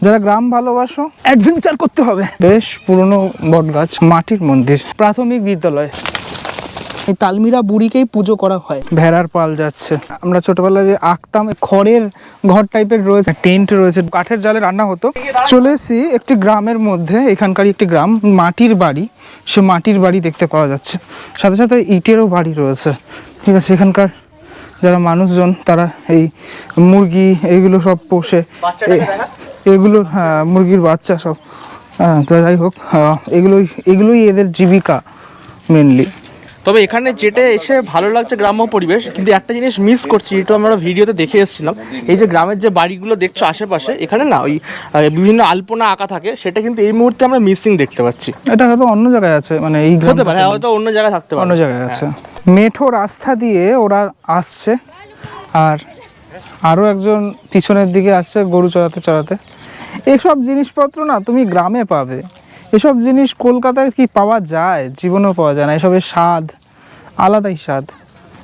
যারা গ্রাম ভালোবাসো অ্যাডভেঞ্চার করতে হবে। বেশ পুরনো বটগাছ, মাটির মন্দির, প্রাথমিক বিদ্যালয়। এই তালমিরা বুড়িকেই পুজো করা হয়। ভেড়ার পাল যাচ্ছে। আমরা ছোটবেলায় যে আঁকতাম, খড়ের ঘর টাইপের রয়েছে, টেন্ট রয়েছে, কাঠের জালে রান্না হতো। চলে এসেছি একটি গ্রামের মধ্যে, এখানকার একটি গ্রাম, মাটির বাড়ি। সে মাটির বাড়ি দেখতে পাওয়া যাচ্ছে, সাথে সাথে ইটেরও বাড়ি রয়েছে। ঠিক আছে, এখানকার যারা মানুষজন তারা এই মুরগি এইগুলো সব পোষে, এগুলো হ্যাঁ মুরগির বাচ্চা সব। যাই হোক, এগুলোই এদের জীবিকা মেনলি। তবে এখানে যেটা এসে ভালো লাগছে গ্রাম্য পরিবেশ, কিন্তু একটা জিনিস মিস করছি, যেটা আমরা ভিডিওতে দেখে এসেছিলাম, এই যে গ্রামের যে বাড়িগুলো দেখছো আশেপাশে, এখানে না ওই বিভিন্ন আলপনা আঁকা থাকে, সেটা কিন্তু এই মুহূর্তে আমরা মিসিং দেখতে পাচ্ছি। এটা হয়তো অন্য জায়গায় আছে, মানে এই হতে পারে, হয়তো অন্য জায়গায় থাকতে পারে, অন্য জায়গায় আছে। মেঠো রাস্তা দিয়ে ওরা আসছে, আর আরও একজন পিছনের দিকে আসছে গরু চড়াতে চড়াতে। এসব জিনিসপত্র না তুমি গ্রামে পাবে, এসব জিনিস কলকাতায় কি পাওয়া যায়? জীবনেও পাওয়া যায় না। এসবের স্বাদ আলাদাই স্বাদ।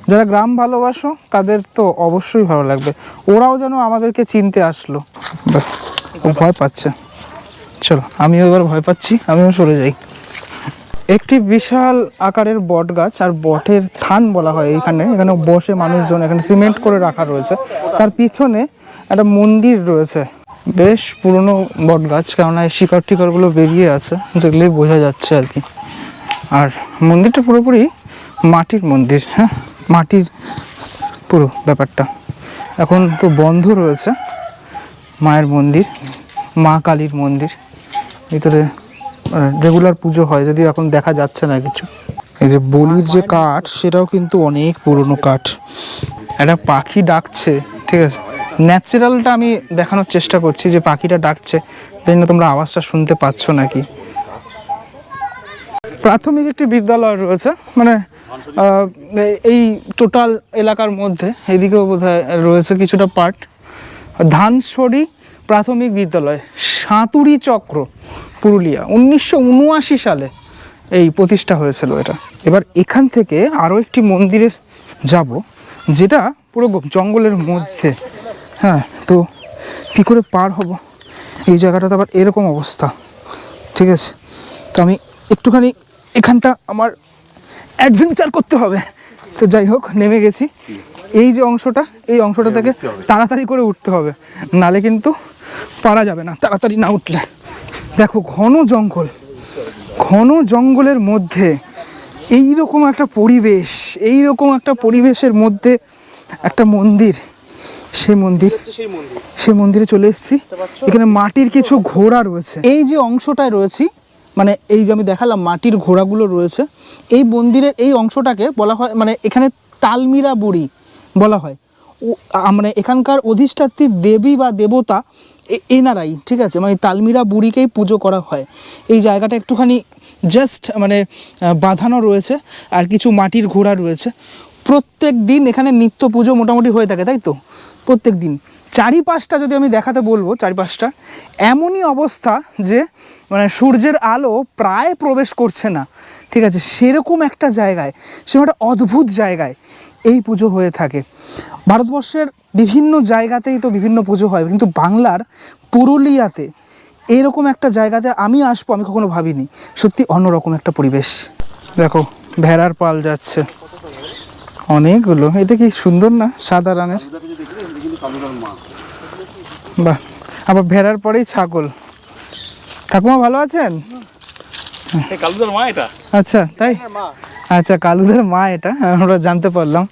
যারা গ্রাম ভালোবাসো তাদের তো অবশ্যই ভালো লাগবে। ওরাও যেন আমাদেরকে চিনতে আসলো। ও ভয় পাচ্ছে, চলো আমিও এবার ভয় পাচ্ছি, আমিও সরে যাই। একটি বিশাল আকারের বট গাছ, আর বটের থান বলা হয় এখানে বসে মানুষজন, এখানে সিমেন্ট করে রাখা রয়েছে। তার পিছনে একটা মন্দির রয়েছে। বেশ পুরনো বট গাছ, কেননা এই শিকড় টিকড়গুলো বেরিয়ে আছে, দেখলেই বোঝা যাচ্ছে আর কি। আর মন্দিরটা পুরোপুরি মাটির মন্দির, হ্যাঁ মাটির পুরো ব্যাপারটা। এখন তো বন্ধ রয়েছে মায়ের মন্দির, মা কালীর মন্দির। ভিতরে রেগুলার পুজো হয়, যদিও এখন দেখা যাচ্ছে না কিছু। এই যে বলির যে কাঠ, সেটাও কিন্তু অনেক পুরনো কাঠ। একটা পাখি ডাকছে, ঠিক আছে, ন্যাচারালটা আমি দেখানোর চেষ্টা করছি যে পাখিটা ডাকছে, জানি না তোমরা আওয়াজটা শুনতে পাচ্ছ নাকি। প্রাথমিক একটি বিদ্যালয় রয়েছে, মানে এই টোটাল এলাকার মধ্যে, এদিকেও বোধহয় রয়েছে কিছুটা পার্ট। ধানসরি প্রাথমিক বিদ্যালয়, সাঁতুরি চক্র, পুরুলিয়া, 1979 সালে এই প্রতিষ্ঠা হয়েছিল এটা। এবার এখান থেকে আরও একটি মন্দিরে যাব, যেটা পুরো জঙ্গলের মধ্যে। হ্যাঁ, তো কী করে পার হব? এই জায়গাটাতে আবার এরকম অবস্থা, ঠিক আছে। তো আমি একটুখানি এখানটা আমার অ্যাডভেঞ্চার করতে হবে। তো যাই হোক, নেমে গেছি। এই যে অংশটা, এই অংশটা থেকে তাড়াতাড়ি করে উঠতে হবে, নালে কিন্তু পারা যাবে না তাড়াতাড়ি না উঠলে। দেখো ঘন জঙ্গল, ঘন জঙ্গলের মধ্যে এইরকম একটা পরিবেশ, এইরকম একটা পরিবেশের মধ্যে একটা মন্দির। সেই মন্দিরে চলে এসেছি। এখানে মাটির কিছু ঘোড়া রয়েছে। এই যে অংশটায় রয়েছি, মানে এই যে আমি দেখালাম মাটির ঘোড়াগুলো রয়েছে, এই মন্দিরের এই অংশটাকে বলা হয়, মানে এখানে তালমিরা বুড়ি বলা হয়। মানে এখানকার অধিষ্ঠাত্রী দেবী বা দেবতা এনারাই, ঠিক আছে, মানে তালমিরা বুড়িকেই পুজো করা হয়। এই জায়গাটা একটুখানি জাস্ট মানে বাঁধানো রয়েছে, আর কিছু মাটির ঘোড়া রয়েছে। প্রত্যেক দিন এখানে নিত্য পুজো মোটামুটি হয়ে থাকে, তাই তো? প্রত্যেক দিন চারিপাশটা যদি আমি দেখাতে বলবো, চারিপাশটা এমনই অবস্থা যে মানে সূর্যের আলো প্রায় প্রবেশ করছে না, ঠিক আছে, সেরকম একটা জায়গায়, সেরকম একটা অদ্ভুত জায়গায় এই পুজো হয়ে থাকে। ভারতবর্ষের বিভিন্ন জায়গাতেই তো বিভিন্ন পুজো হয়, কিন্তু বাংলার পুরুলিয়াতে এইরকম একটা জায়গাতে আমি আসবো আমি কখনো ভাবিনি। সত্যি অন্যরকম একটা পরিবেশ। দেখো ভেড়ার পাল যাচ্ছে অনেকগুলো, এটা কি সুন্দর না, সাদা রানের। বাহ, আবার ভেড়ার পরেই ছাগল। ঠাকুমা ভালো আছেন? কালুদার মা এটা? আচ্ছা তাই, আচ্ছা কালুদার মা এটা আমরা জানতে পারলাম।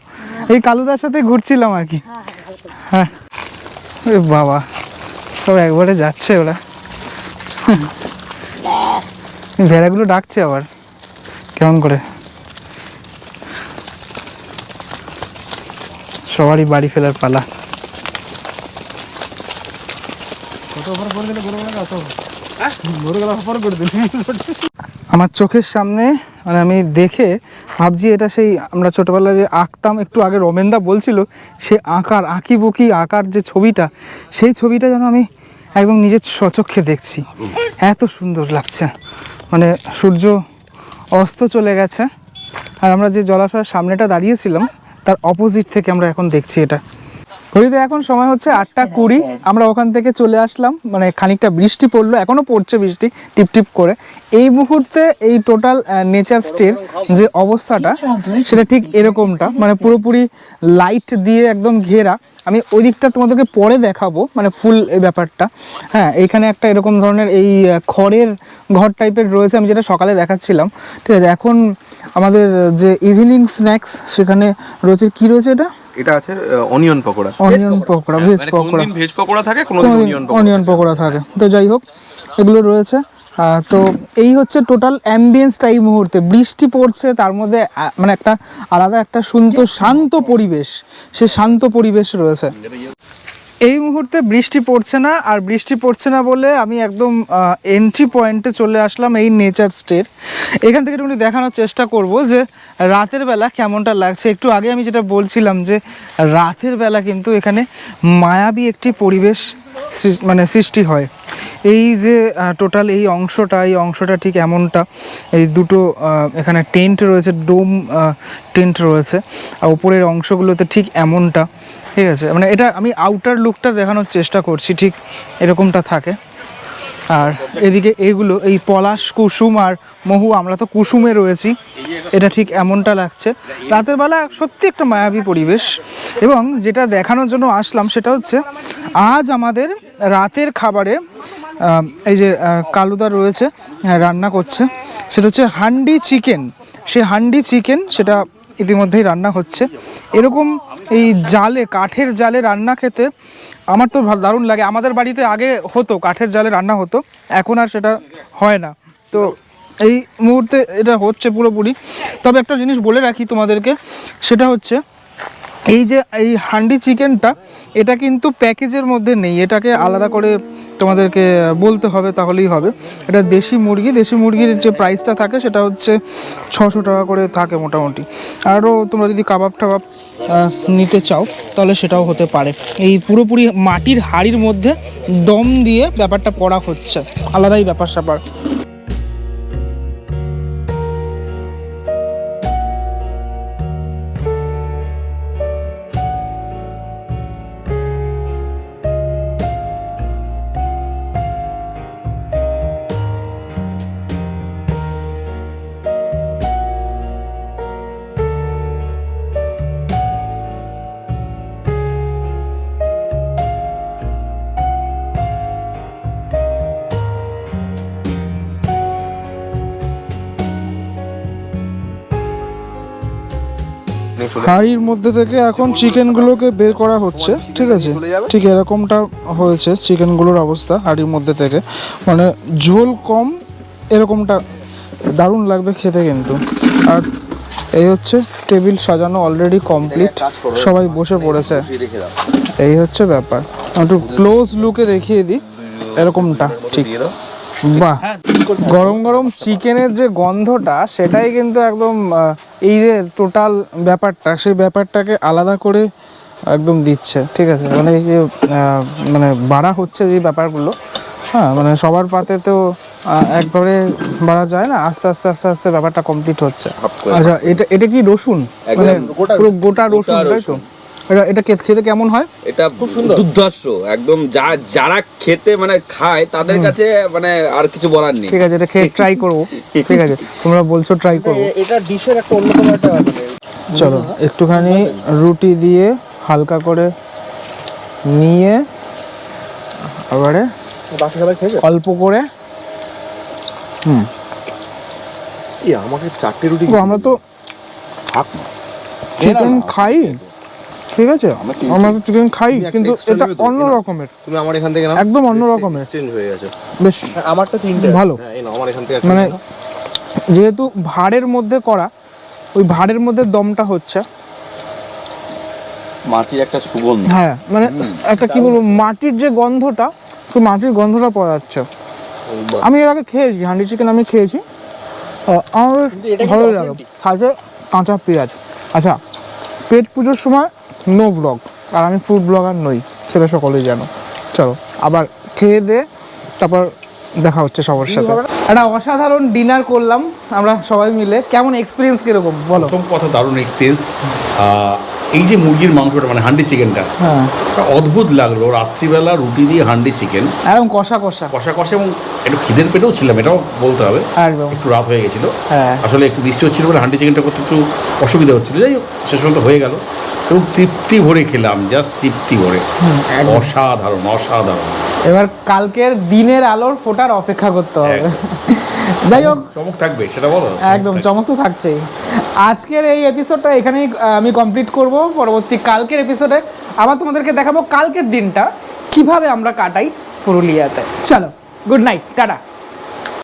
এই কালুদার সাথে ঘুরছিলাম আর কি। হ্যাঁ বাবা, সব একবারে যাচ্ছে ওরা। ভেড়াগুলো ডাকছে আবার কেমন করে। সবারই বাড়ি ফেরার পালা। আমার চোখের সামনে, মানে আমি দেখে ভাবছি এটা সেই আমরা ছোটবেলায় যে আঁকতাম, একটু আগে রমেনদা বলছিল, সে আঁকিবুকি আঁকার যে ছবিটা, সেই ছবিটা যেন আমি একদম নিজের স্বচক্ষে দেখছি। এত সুন্দর লাগছে, মানে সূর্য অস্ত চলে গেছে, আর আমরা যে জলাশয়ের সামনেটা দাঁড়িয়েছিলাম তার অপোজিট থেকে আমরা এখন দেখছি এটা। ঘড়িতে এখন সময় হচ্ছে 8:20। আমরা ওখান থেকে চলে আসলাম, মানে খানিকটা বৃষ্টি পড়লো, এখনো পড়ছে বৃষ্টি টিপ টিপ করে। এই মুহূর্তে এই টোটাল নেচার স্টের যে অবস্থাটা সেটা ঠিক এরকমটা, মানে পুরোপুরি লাইট দিয়ে একদম ঘেরা। আমি ওই দিকটা তোমাদেরকে পরে দেখাবো, মানে ফুল এই ব্যাপারটা। হ্যাঁ, এইখানে একটা এরকম ধরনের এই খড়ের ঘর টাইপের রয়েছে, আমি যেটা সকালে দেখাচ্ছিলাম। ঠিক আছে, এখন আমাদের যে ইভিনিং স্ন্যাক্স সেখানে রয়েছে, কি রয়েছে এটা? এটা আছে onion pakora. Onion pakora, veg মানে পকোড়া। কোনদিন ভেজ পকোড়া থাকে, কোনদিন অনিয়ন পকোড়া থাকে। তো যাই হোক, এগুলো রয়েছে। তো এই হচ্ছে টোটাল অ্যাম্বিয়েন্সটা এই মুহূর্তে। বৃষ্টি পড়ছে, তার মধ্যে মানে একটা আলাদা একটা শান্ত পরিবেশ, সে শান্ত পরিবেশ রয়েছে। এই মুহূর্তে বৃষ্টি পড়ছে না, আর বৃষ্টি পড়ছে না বলে আমি একদম এন্ট্রি পয়েন্টে চলে আসলাম এই নেচার স্টের। এখান থেকে একটু দেখানোর চেষ্টা করব যে রাতের বেলা কেমনটা লাগছে। একটু আগে আমি যেটা বলছিলাম যে রাতের বেলা কিন্তু এখানে মায়াবী একটি পরিবেশ মানে সৃষ্টি হয়। এই যে টোটাল এই অংশটা ঠিক এমনটা। এই দুটো এখানে টেন্ট রয়েছে, ডোম টেন্ট রয়েছে, আর উপরের অংশগুলোতে ঠিক এমনটা। ঠিক আছে, মানে এটা আমি আউটার লুকটা দেখানোর চেষ্টা করছি, ঠিক এরকমটা থাকে। আর এদিকে এইগুলো এই পলাশ, কুসুম আর মহু, আমরা তো কুসুমে রয়েছি, এটা ঠিক এমনটা লাগছে। রাতের বেলা সত্যি একটা মায়াবী পরিবেশ। এবং যেটা দেখানোর জন্য আসলাম সেটা হচ্ছে আজ আমাদের রাতের খাবারে এই যে কালুদা রয়েছে, রান্না করছে, সেটা হচ্ছে হান্ডি চিকেন। সে হান্ডি চিকেন সেটা ইতিমধ্যেই রান্না হচ্ছে। এরকম এই জালে, কাঠের জালে রান্না খেতে আমার তো দারুণ লাগে। আমাদের বাড়িতে আগে হতো, কাঠের জালে রান্না হতো, এখন আর সেটা হয় না। তো এই মুহূর্তে এটা হচ্ছে পুরোপুরি। তবে একটা জিনিস বলে রাখি তোমাদেরকে, সেটা হচ্ছে এই যে এই হান্ডি চিকেনটা, এটা কিন্তু প্যাকেজের মধ্যে নেই, এটাকে আলাদা করে তোমাদেরকে বলতে হবে, তাহলেই হবে। এটা দেশি মুরগির যে প্রাইসটা থাকে সেটা হচ্ছে 600 টাকা করে থাকে মোটামুটি। আরও তোমরা যদি কাবাব টাবাব নিতে চাও তাহলে সেটাও হতে পারে। এই পুরোপুরি মাটির হাঁড়ির মধ্যে দম দিয়ে ব্যাপারটা করা হচ্ছে, আলাদাই ব্যাপার স্যাপার। হাঁড়ির মধ্যে থেকে এখন চিকেনগুলোকে বের করা হচ্ছে। ঠিক আছে, ঠিক এরকমটা হয়েছে চিকেনগুলোর অবস্থা হাঁড়ির মধ্যে থেকে, মানে ঝোল কম, এরকমটা দারুণ লাগবে খেতে কিন্তু। আর এই হচ্ছে টেবিল সাজানো অলরেডি কমপ্লিট, সবাই বসে পড়েছে, এই হচ্ছে ব্যাপার। একটু ক্লোজ লুকে দেখিয়ে দিই, এরকমটা ঠিক। বাহ, গরম গরম চিকেনের যে গন্ধটা, সেটাই কিন্তু একদম এই যে টোটাল ব্যাপারটা, সেই ব্যাপারটাকে আলাদা করে একদম দিচ্ছে। ঠিক আছে, মানে এই যে মানে বাড়া হচ্ছে যে ব্যাপারগুলো, হ্যাঁ, মানে সবার পাতে তো একবারে বাড়া যায় না, আস্তে আস্তে আস্তে আস্তে ব্যাপারটা কমপ্লিট হচ্ছে। আচ্ছা, এটা কি রসুন, মানে পুরো গোটা রসুন, তাই তো? এটা খেতে কেমন হয়? এটা খুব সুন্দর, দুর্ধর্ষ একদম। যারা খেতে মানে খায় তাদের কাছে মানে আর কিছু বলার নেই। ঠিক আছে, এটা খেয়ে ট্রাই করবো। ঠিক আছে, তোমরা বলছো ট্রাই করবো। এটা ডিশের একটা অন্যতম একটা চলো, একটুখানি রুটি দিয়ে হালকা করে নিয়ে এবারে বাকি সবাই খেয়েছে অল্প করে। আমাকে 4টে রুটি। আমরা তো চিকেন খাই, ঠিক আছে, আমরা তো চিকেন খাই, কিন্তু এটা অন্য রকমের। তুমি আমার এখান থেকে নাও, একদম অন্য রকমের, চেঞ্জ হয়ে গেছে। বেশ, আমারটা 3টে ভালো। হ্যাঁ, এই নাও আমার এখান থেকে। মানে যেহেতু ভাড়ের মধ্যে করা, ওই ভাড়ের মধ্যে দমটা হচ্ছে, মাটির একটা সুগন্ধ। হ্যাঁ, মানে একটা কি বলবো, মাটির যে গন্ধটা, সেই মাটির গন্ধটা পাওয়া যাচ্ছে। আমি এর আগে খেয়েছি হান্ডি চিকেন, আমি খেয়েছি, আমার ভালোই লাগে। সাথে কাঁচা পেঁয়াজ। আচ্ছা, পেট পুজোর সময় নো ব্লগ, আর আমি ফুড ব্লগার নই, সেটা সকলেই জানো। চলো আবার খেয়ে দে, তারপর দেখা হচ্ছে সবার সাথে। একটা অসাধারণ ডিনার করলাম আমরা সবাই মিলে। কেমন এক্সপিরিয়েন্স, কিরকম বলো? প্রথম কথা দারুণ এক্সপিরিয়েন্স। এই যে মুরগির মাংসটা মানে হান্ডি চিকেনটা হ্যাঁ অদ্ভুত লাগলো, রাত্রিবেলা রুটি দিয়ে হান্ডি চিকেন একদম কষা কষা। কষা কষা, এবং একটু খিদের পেটেও ছিলাম, এটাও বলতে হবে, একদম। একটু রাত হয়ে গেছিলো। হ্যাঁ। আসলে একটু বৃষ্টি হচ্ছিল বলে হান্ডি চিকেনটা করতে একটু অসুবিধা হচ্ছিল, যাই হোক শেষ পর্যন্ত হয়ে গেল এবং তৃপ্তি ভরে খেলাম, জাস্ট তৃপ্তি ভরে। একদম। অসাধারণ অসাধারণ। এবার কালকের দিনের আলোর ফোটার অপেক্ষা করতে হবে। যাই হোক, চমক থাকবে সেটা বলো। একদম চমক তো থাকছেই। আজকের এই এপিসোডটা এখানেই আমি কমপ্লিট করব। পরবর্তী কালকের এপিসোডে আবার তোমাদেরকে দেখাবো কালকের দিনটা কিভাবে আমরা কাটাই পুরুলিয়াতে। চলো, গুড নাইট, টাটা।